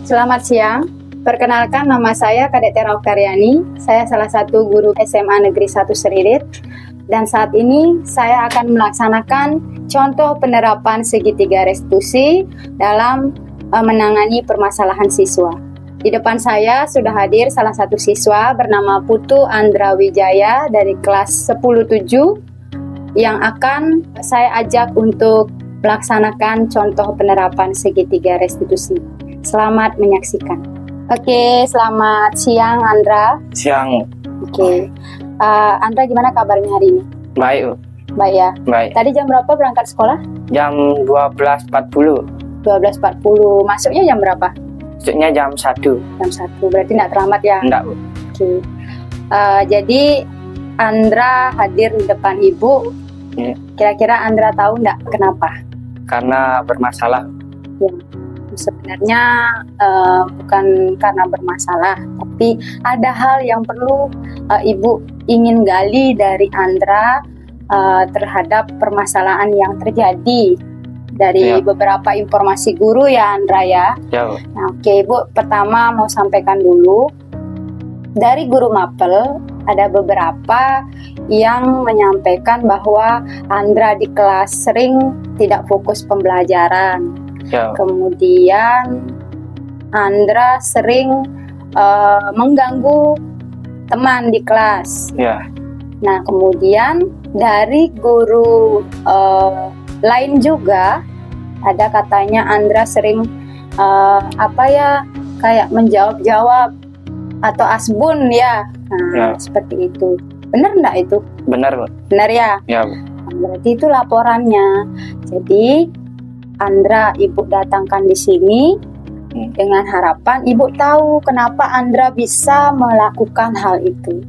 Selamat siang. Perkenalkan, nama saya Kadek Tera Oktariani. Saya salah satu guru SMA Negeri 1 Seririt. Dan saat ini saya akan melaksanakan contoh penerapan segitiga restitusi dalam menangani permasalahan siswa. Di depan saya sudah hadir salah satu siswa bernama Putu Andra Wijaya dari kelas 10-7 yang akan saya ajak untuk melaksanakan contoh penerapan segitiga restitusi. Selamat menyaksikan. Oke, selamat siang Andra. Siang. Oke, Andra gimana kabarnya hari ini? Baik, Bu. Baik ya. Baik. Tadi jam berapa berangkat sekolah? Jam 12.40. 12.40. Masuknya jam berapa? Masuknya jam 1. Jam 1. Berarti tidak terlambat ya? Enggak, Bu. Oke. Jadi Andra hadir di depan Ibu. Ya. Kira-kira Andra tahu enggak kenapa? Karena bermasalah. Ya. Sebenarnya bukan karena bermasalah, tapi ada hal yang perlu Ibu ingin gali dari Andra terhadap permasalahan yang terjadi dari beberapa informasi guru ya Andra ya. Ya, Bu. Nah, oke Ibu, pertama mau sampaikan dulu dari guru mapel ada beberapa yang menyampaikan bahwa Andra di kelas sering tidak fokus pembelajaran. Ya. Kemudian Andra sering mengganggu teman di kelas. Ya. Nah, kemudian dari guru lain juga ada katanya Andra sering kayak menjawab-jawab atau asbun ya. Nah, seperti itu. Benar enggak itu? Benar, Bu. Benar ya? Ya, Bu. Berarti itu laporannya. Jadi Andra Ibu datangkan di sini dengan harapan Ibu tahu kenapa Andra bisa melakukan hal itu.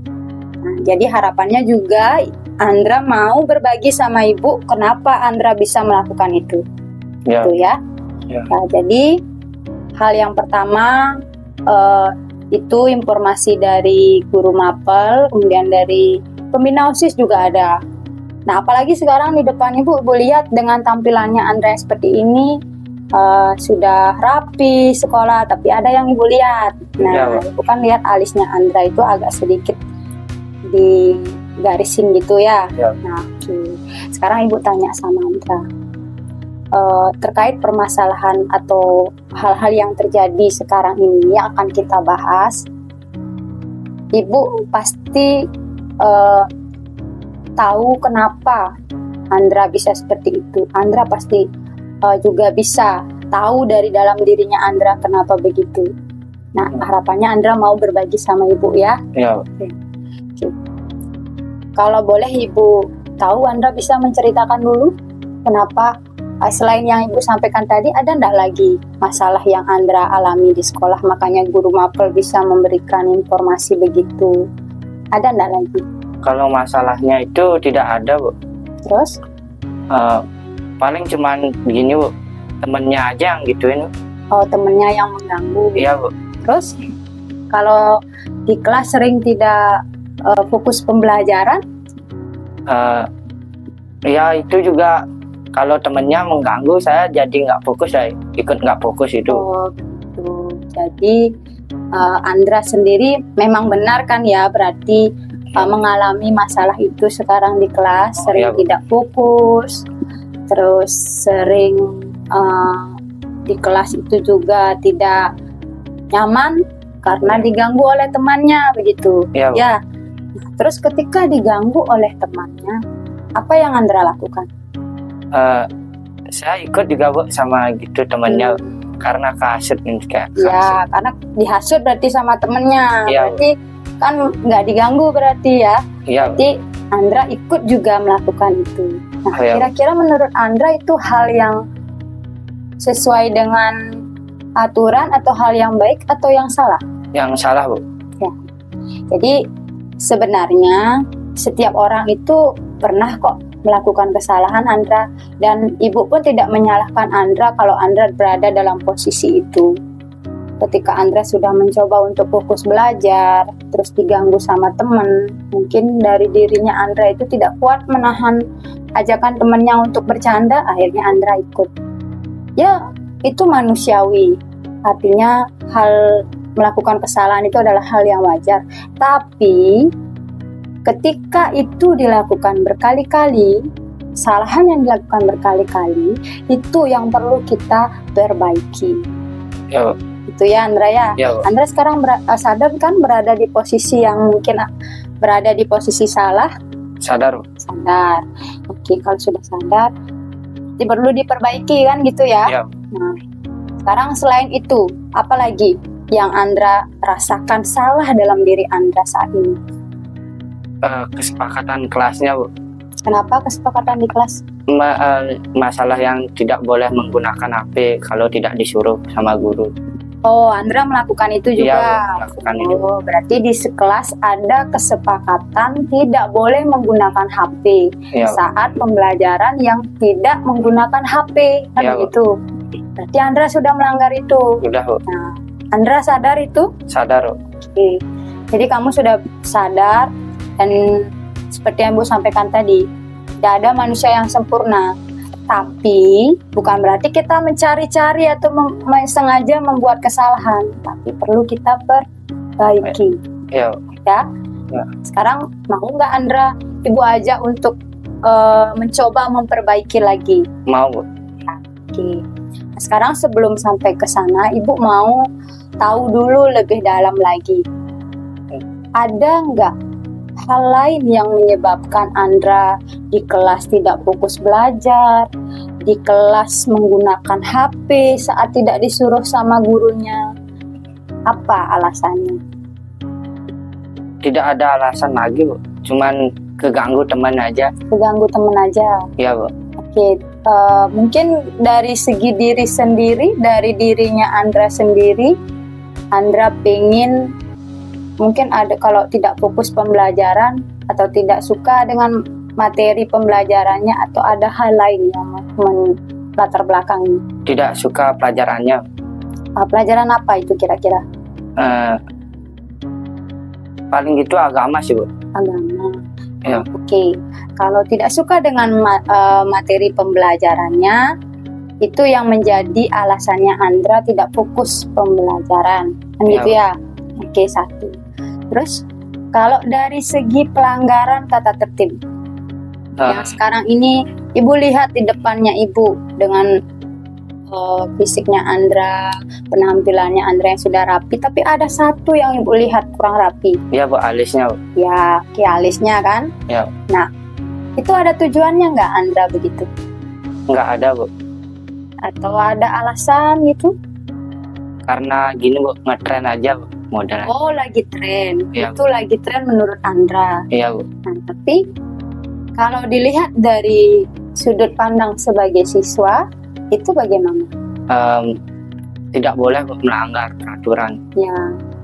Nah, jadi harapannya juga Andra mau berbagi sama Ibu kenapa Andra bisa melakukan itu. Ya. Gitu ya. Ya. Nah, jadi hal yang pertama itu informasi dari guru mapel, kemudian dari pembina OSIS juga ada. Nah, apalagi sekarang di depan Ibu lihat dengan tampilannya Andra seperti ini, sudah rapi sekolah, tapi ada yang Ibu lihat. Nah, Ya, Ibu kan lihat alisnya Andra itu agak sedikit digarisin gitu ya. Ya. Nah, sekarang Ibu tanya sama Andra, terkait permasalahan atau hal-hal yang terjadi sekarang ini yang akan kita bahas. Ibu pasti tahu kenapa Andra bisa seperti itu. Andra pasti juga bisa tahu dari dalam dirinya Andra kenapa begitu. Nah, harapannya Andra mau berbagi sama Ibu ya. Ya. Oke. Kalau boleh Ibu tahu, Andra bisa menceritakan dulu kenapa selain yang Ibu sampaikan tadi, ada enggak lagi masalah yang Andra alami di sekolah makanya guru mapel bisa memberikan informasi begitu? Ada enggak lagi? Kalau masalahnya itu tidak ada, Bu. Terus? Paling cuman begini, Bu. Temennya aja yang gituin, Bu. Oh, temennya yang mengganggu. Iya, Bu. Terus? Kalau di kelas sering tidak fokus pembelajaran? Ya, itu juga kalau temennya mengganggu, saya jadi nggak fokus, saya ikut nggak fokus itu. Oh, gitu. Jadi, Andra sendiri memang benar kan ya, berarti mengalami masalah itu sekarang di kelas, sering tidak fokus, terus sering di kelas itu juga tidak nyaman karena diganggu oleh temannya begitu. Ya. Ya. Terus ketika diganggu oleh temannya, apa yang Andra lakukan? Saya ikut juga, Bu, sama gitu temannya karena kasut nih kayak. Ya, karena dihasut berarti sama temennya. Ya. Berarti kan nggak diganggu berarti ya. Iya. Berarti Andra ikut juga melakukan itu. Nah, Ya. kira-kira menurut Andra itu hal yang sesuai dengan aturan atau hal yang baik atau yang salah? Yang salah, Bu. Ya. Jadi sebenarnya setiap orang itu pernah kok melakukan kesalahan Andra, dan Ibu pun tidak menyalahkan Andra kalau Andra berada dalam posisi itu. Ketika Andra sudah mencoba untuk fokus belajar, terus diganggu sama teman, mungkin dari dirinya Andra itu tidak kuat menahan ajakan temannya untuk bercanda, akhirnya Andra ikut. Ya, itu manusiawi. Artinya hal melakukan kesalahan itu adalah hal yang wajar. Tapi ketika itu dilakukan berkali-kali, kesalahan yang dilakukan berkali-kali, itu yang perlu kita perbaiki. Ya, Itu ya Andra ya. ya, Andra sekarang sadar kan berada di posisi yang mungkin berada di posisi salah? sadar. Sadar. Oke, kalau sudah sadar, perlu diperbaiki kan gitu ya. Ya, Nah, sekarang selain itu, apa lagi yang Andra rasakan salah dalam diri Andra saat ini? kesepakatan kelasnya, Bu. Kenapa kesepakatan di kelas? Masalah yang tidak boleh menggunakan HP kalau tidak disuruh sama guru. Oh, Andra melakukan itu Iya, juga. melakukan itu. Oh, berarti di sekelas ada kesepakatan tidak boleh menggunakan HP Ya, saat pembelajaran yang tidak menggunakan HP, kan Iya, Bu. begitu. Berarti Andra sudah melanggar itu. udah, Bu. Nah, Andra sadar itu? Sadar, Bu. Oke. Jadi kamu sudah sadar dan seperti yang Bu sampaikan tadi, tidak ada manusia yang sempurna. Tapi bukan berarti kita mencari-cari atau sengaja membuat kesalahan, tapi perlu kita perbaiki. Ya, Ya. Ya. Sekarang mau nggak Andra Ibu ajak untuk mencoba memperbaiki lagi? mau, Bu. Oke. Nah, sekarang sebelum sampai ke sana, Ibu mau tahu dulu lebih dalam lagi. Ada nggak hal lain yang menyebabkan Andra di kelas tidak fokus belajar, di kelas menggunakan HP saat tidak disuruh sama gurunya? Apa alasannya? Tidak ada alasan lagi, Bu. Cuman keganggu teman aja. Keganggu teman aja. Ya, Bu. Oke, mungkin dari segi diri sendiri, dari dirinya Andra sendiri, Andra pengen mungkin ada kalau tidak fokus pembelajaran atau tidak suka dengan materi pembelajarannya atau ada hal lain yang latar belakangnya. Tidak suka pelajarannya. Pelajaran apa itu kira-kira? Paling gitu agama sih, Bu. Agama. Ya. Oke, kalau tidak suka dengan materi pembelajarannya, itu yang menjadi alasannya Andra tidak fokus pembelajaran, kan Ya. gitu ya? Oke, satu. Terus kalau dari segi pelanggaran tata tertib yang sekarang ini Ibu lihat di depannya Ibu dengan fisiknya Andra, penampilannya Andra yang sudah rapi, tapi ada satu yang Ibu lihat kurang rapi. Ya, Bu, alisnya, Bu. Ya, alisnya kan? Ya. Nah, itu ada tujuannya nggak Andra begitu? Nggak ada, Bu. Atau ada alasan gitu? Karena gini, Bu, ngetren aja, Bu, modelnya. Oh, lagi tren. Iya. Itu lagi tren menurut Andra. Iya, Bu. Nah, tapi kalau dilihat dari sudut pandang sebagai siswa, itu bagaimana? Tidak boleh, Bu, melanggar peraturan. Ya,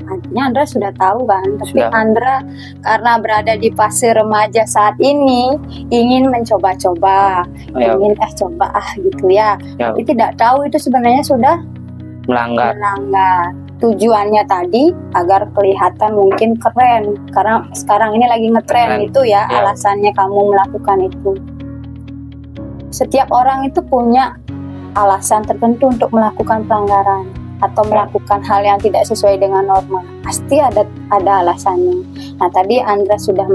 artinya Andra sudah tahu kan, tapi Sudah. Andra karena berada di fase remaja saat ini ingin mencoba-coba, Ya, Bu. ingin coba gitu ya. Ya, Bu. Tapi tidak tahu itu sebenarnya sudah Melanggar. melanggar. Tujuannya tadi agar kelihatan mungkin keren, karena sekarang ini lagi ngetren Keren. itu ya, Ya. alasannya kamu melakukan itu. Setiap orang itu punya alasan tertentu untuk melakukan pelanggaran atau melakukan hal yang tidak sesuai dengan norma. Pasti ada alasannya. Nah, tadi Andra sudah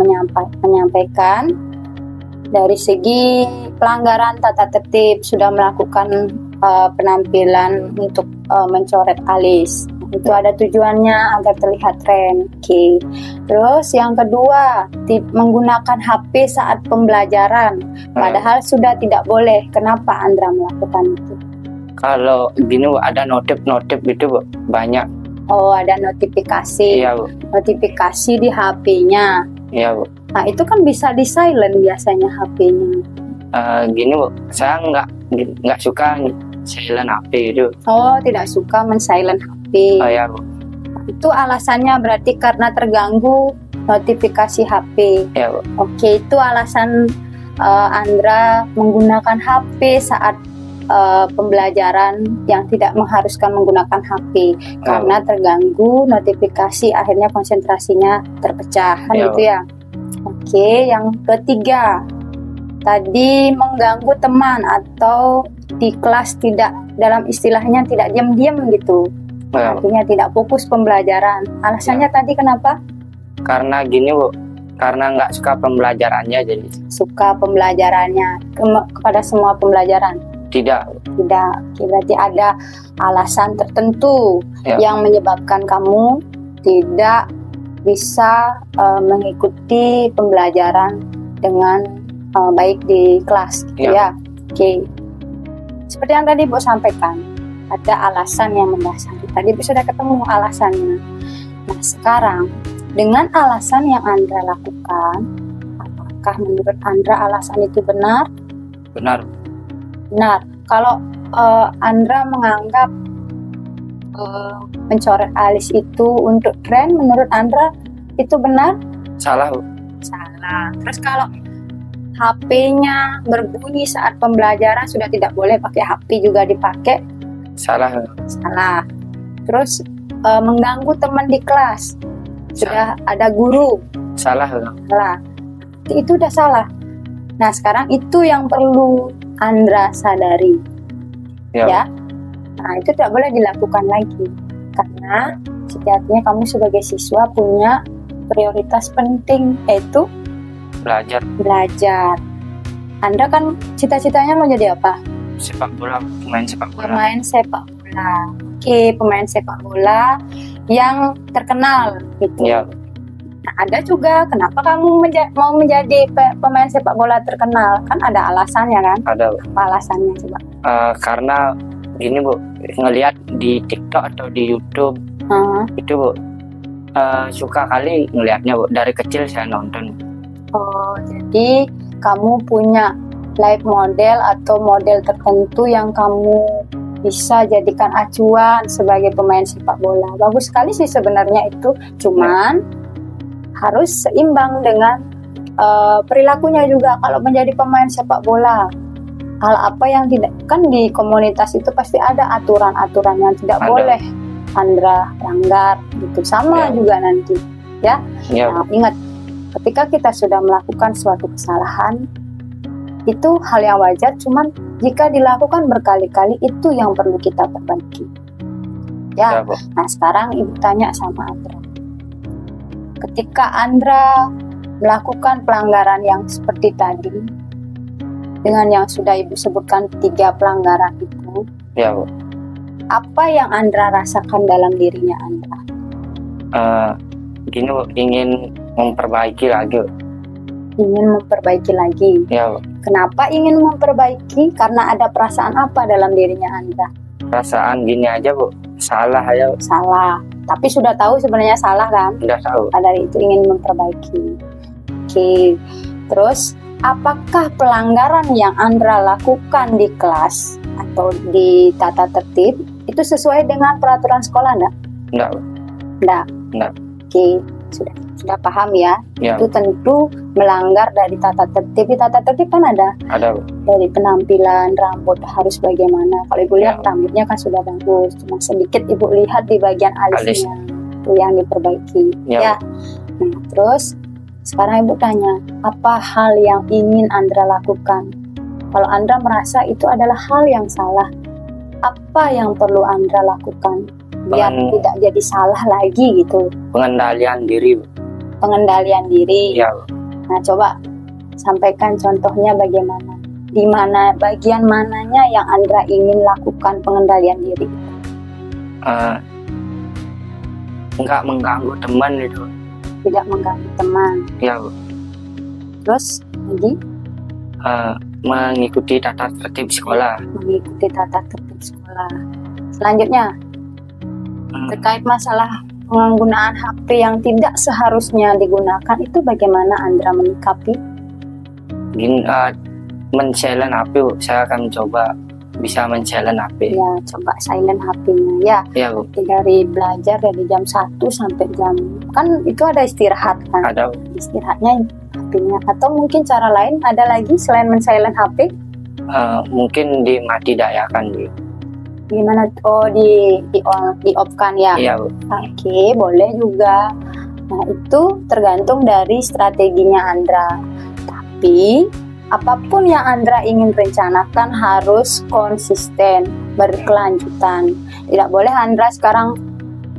menyampaikan dari segi pelanggaran tata tertib, sudah melakukan penampilan untuk mencoret alis. Itu ada tujuannya agar terlihat tren. Oke. Terus yang kedua, menggunakan HP saat pembelajaran. Padahal sudah tidak boleh. Kenapa Andra melakukan itu? Kalau gini, Bu, ada notif gitu, Bu. Banyak. Oh, ada notifikasi. Iya, Bu. Notifikasi di HP-nya. Iya, Bu. Nah, itu kan bisa di silent biasanya HP-nya. Gini, Bu, saya nggak suka silent HP itu. Oh, tidak suka men-silent HP. Oh, ya, Bu. Itu alasannya berarti karena terganggu notifikasi HP. Ya, Bu. Oke, itu alasan Andra menggunakan HP saat pembelajaran yang tidak mengharuskan menggunakan HP karena terganggu notifikasi, akhirnya konsentrasinya terpecah, kan Ya, gitu ya. Oke, yang ketiga tadi mengganggu teman atau di kelas tidak, dalam istilahnya tidak diam-diam gitu. Artinya tidak fokus pembelajaran. Alasannya tadi kenapa? Karena gini Bu, karena nggak suka pembelajarannya jadi. Suka pembelajarannya kepada semua pembelajaran? Tidak. Tidak. Berarti ada alasan tertentu yang menyebabkan kamu tidak bisa mengikuti pembelajaran dengan baik di kelas, gitu ya. Oke. Seperti yang tadi Bu sampaikan, ada alasan yang mendasari. Tadi Bu sudah ketemu alasannya. Nah, sekarang dengan alasan yang Andra lakukan, apakah menurut Andra alasan itu benar? Benar. Benar. Kalau Andra menganggap mencoret alis itu untuk tren, menurut Andra itu benar? Salah Bu. Salah. Terus kalau HP-nya berbunyi saat pembelajaran, sudah tidak boleh pakai HP juga dipakai? Salah. Salah. Terus mengganggu teman di kelas, sudah ada guru? Salah. Salah. Itu udah salah. Nah, sekarang itu yang perlu Andra sadari, ya. Nah, itu tidak boleh dilakukan lagi, karena sejatinya kamu sebagai siswa punya prioritas penting, yaitu belajar. Andra kan cita-citanya mau jadi apa? Sepak bola, pemain sepak bola. Pemain sepak bola. Oke, pemain sepak bola yang terkenal gitu. Ya. Nah, ada juga kenapa kamu mau menjadi pemain sepak bola terkenal? Kan ada alasannya kan? Ada. Apa alasannya coba? Karena gini Bu, ngelihat di TikTok atau di YouTube itu Bu, suka kali ngelihatnya Bu. Dari kecil saya nonton. Oh, jadi kamu punya live model atau model tertentu yang kamu bisa jadikan acuan sebagai pemain sepak bola. Bagus sekali sih sebenarnya itu, cuman harus seimbang dengan perilakunya juga. Kalau menjadi pemain sepak bola, hal apa yang tidak, kan di komunitas itu pasti ada aturan-aturan yang tidak boleh Andra langgar gitu. Sama juga nanti ya. Nah, ingat, ketika kita sudah melakukan suatu kesalahan, itu hal yang wajar, cuman jika dilakukan berkali-kali itu yang perlu kita perbaiki. Ya. Nah, sekarang Ibu tanya sama Andra. Ketika Andra melakukan pelanggaran yang seperti tadi, dengan yang sudah Ibu sebutkan 3 pelanggaran itu, ya Bu, apa yang Andra rasakan dalam dirinya Andra? Gini Bu, ingin memperbaiki lagi Bu. Ingin memperbaiki lagi. Ya Bu. Kenapa ingin memperbaiki? Karena ada perasaan apa dalam dirinya Andra? Perasaan gini aja Bu, salah aja Bu. Salah. Tapi sudah tahu sebenarnya salah kan? Sudah tahu. Dari itu ingin memperbaiki. Oke. Terus apakah pelanggaran yang Andra lakukan di kelas atau di tata tertib itu sesuai dengan peraturan sekolah enggak? Enggak. Enggak. Oke, sudah paham ya? Itu tentu melanggar dari tata tertib. Di tata tertib kan ada dari penampilan rambut harus bagaimana. Kalau Ibu lihat rambutnya kan sudah bagus, cuma sedikit Ibu lihat di bagian alisnya itu yang diperbaiki. Ya. Nah, terus sekarang Ibu tanya, apa hal yang ingin Andra lakukan? Kalau Andra merasa itu adalah hal yang salah, apa yang perlu Andra lakukan biar tidak jadi salah lagi gitu? Pengendalian diri. Pengendalian diri. Ya. Nah, coba sampaikan contohnya bagaimana? Di mana, bagian mananya yang Andra ingin lakukan pengendalian diri? Enggak mengganggu teman itu. Tidak mengganggu teman. Ya Bu. Terus lagi? Mengikuti tata tertib sekolah. Mengikuti tata tertib sekolah. Selanjutnya, terkait masalah penggunaan HP yang tidak seharusnya digunakan, itu bagaimana Andra menyikapi? Gini, men-silent HP Bu. Saya akan coba bisa men-silent HP. Ya, coba silent HP-nya ya. Ya Bu. Dari belajar dari jam 1 sampai jam, kan itu ada istirahat kan? Ada. Istirahatnya HP-nya, atau mungkin cara lain ada lagi selain men-silent HP? Mungkin dimatidayakan dulu. Gimana? Oh, di off-kan ya? Iya Bu. Oke, boleh juga. Nah, itu tergantung dari strateginya Andra. Tapi apapun yang Andra ingin rencanakan harus konsisten. berkelanjutan. Tidak boleh Andra sekarang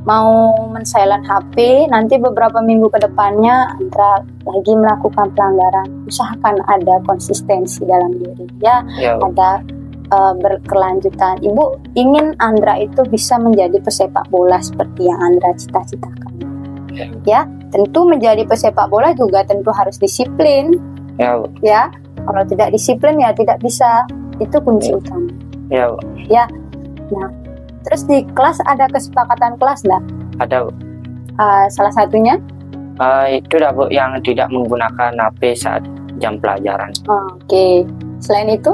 mau men-silent HP, nanti beberapa minggu ke depannya Andra lagi melakukan pelanggaran. Usahakan ada konsistensi dalam diri, ya. Ada berkelanjutan. Ibu ingin Andra itu bisa menjadi pesepak bola seperti yang Andra cita-citakan. Ya, tentu menjadi pesepak bola juga tentu harus disiplin. Ya, kalau tidak disiplin ya tidak bisa. Itu kunci utama. Ya. Nah, terus di kelas ada kesepakatan kelas nggak? Ada, Bu. Salah satunya? Itu dah, Bu, yang tidak menggunakan HP saat jam pelajaran. Oke. Selain itu?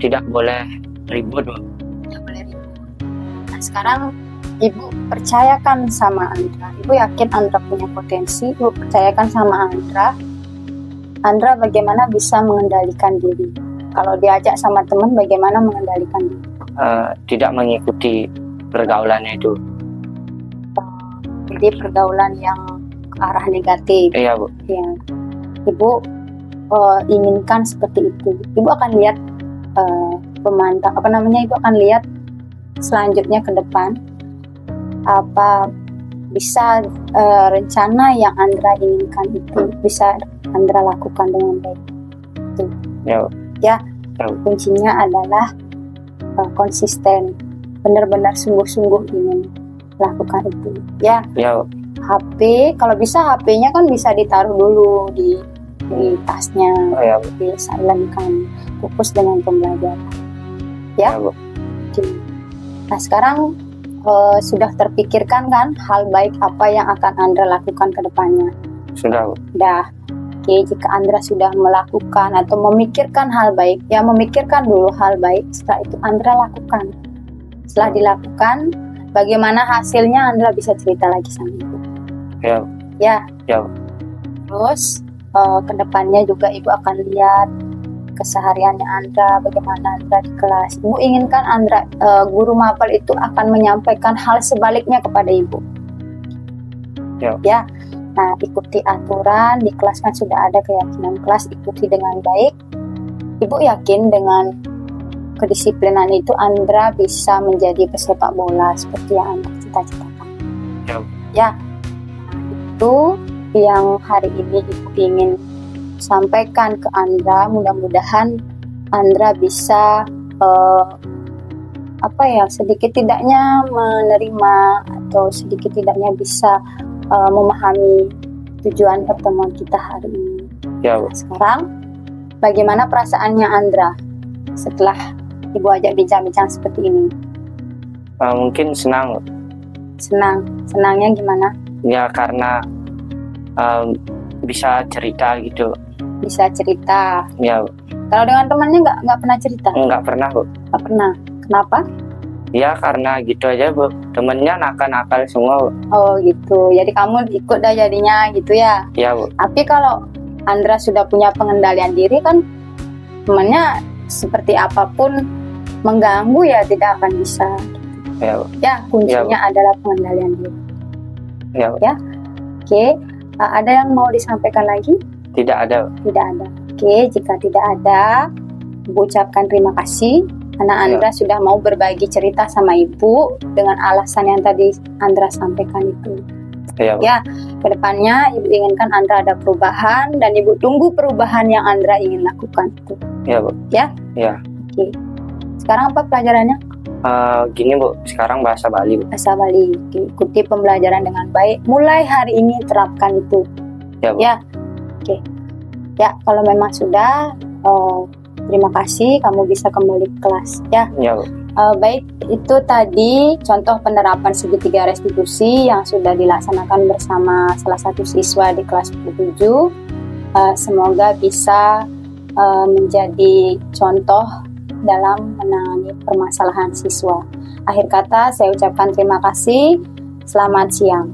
Tidak boleh ribut, Bu. Tidak boleh ribut. Nah, sekarang Ibu percayakan sama Andra. Ibu yakin Andra punya potensi. Ibu percayakan sama Andra. Andra bagaimana bisa mengendalikan diri. Kalau diajak sama teman, bagaimana mengendalikan diri? Tidak mengikuti pergaulannya itu. Jadi pergaulan yang ke arah negatif. Iya, Bu. Ya. Ibu inginkan seperti itu. Ibu akan lihat pemantau, Ibu akan lihat selanjutnya ke depan apa bisa rencana yang Andra inginkan itu bisa Andra lakukan dengan baik. Itu. Ya. Kuncinya adalah konsisten, benar-benar sungguh-sungguh ingin lakukan itu. Ya. HP, kalau bisa HP-nya kan bisa ditaruh dulu di tasnya, di silentkan, fokus dengan pembelajaran. Ya. Oke. Nah, sekarang sudah terpikirkan kan hal baik apa yang akan Andra lakukan ke depannya? Sudah, Bu. Sudah. Oke, jika Andra sudah melakukan atau memikirkan hal baik, ya memikirkan dulu hal baik, setelah itu Andra lakukan. Setelah dilakukan, bagaimana hasilnya Andra bisa cerita lagi sama Ibu. Ya. Terus ke depannya juga Ibu akan lihat kesehariannya Andra, bagaimana Andra di kelas. Ibu inginkan Andra, guru mapel itu akan menyampaikan hal sebaliknya kepada Ibu. Ya. Nah, ikuti aturan di kelas kan sudah ada keyakinan kelas, ikuti dengan baik. Ibu yakin dengan kedisiplinan itu Andra bisa menjadi pesepak bola seperti yang Andra cita-citakan. Ya. Itu yang hari ini Ibu ingin sampaikan ke Andra. Mudah-mudahan Andra bisa sedikit tidaknya menerima atau sedikit tidaknya bisa memahami tujuan pertemuan kita hari ini. Sekarang bagaimana perasaannya Andra setelah Ibu ajak bincang-bincang seperti ini? Mungkin senang. Senangnya gimana? Ya, karena bisa cerita gitu. Bisa cerita. Ya. Kalau dengan temannya nggak pernah cerita? Nggak pernah, Bu. Nggak pernah. Kenapa? Ya, karena gitu aja, Bu. Temennya nakal-nakal semua, Bu. Oh gitu. Jadi kamu ikut dah jadinya gitu ya? Iya, Bu. Tapi kalau Andra sudah punya pengendalian diri kan, temannya seperti apapun mengganggu ya tidak akan bisa. Ya, Bu. Ya, kuncinya adalah pengendalian diri. Ya, Bu. Ya. Oke. Ada yang mau disampaikan lagi? Tidak ada, Bu. Tidak ada. Oke, jika tidak ada, Ibu ucapkan terima kasih karena Andra sudah mau berbagi cerita sama Ibu dengan alasan yang tadi Andra sampaikan itu. Ya, kedepannya Ibu inginkan Andra ada perubahan dan Ibu tunggu perubahan yang Andra ingin lakukan itu. Ya, Bu. Ya? Ya. Oke. Sekarang apa pelajarannya? Gini, Bu. Sekarang bahasa Bali, Bu. Bahasa Bali. Ikuti pembelajaran dengan baik. Mulai hari ini terapkan itu. Ya, Bu. Ya. Oke. Ya, kalau memang sudah, terima kasih. Kamu bisa kembali ke kelas. Ya. Ya, Bu. Baik, itu tadi contoh penerapan segitiga restitusi yang sudah dilaksanakan bersama salah satu siswa di kelas 7. Semoga bisa menjadi contoh dalam menangani permasalahan siswa. Akhir kata, saya ucapkan terima kasih. Selamat siang.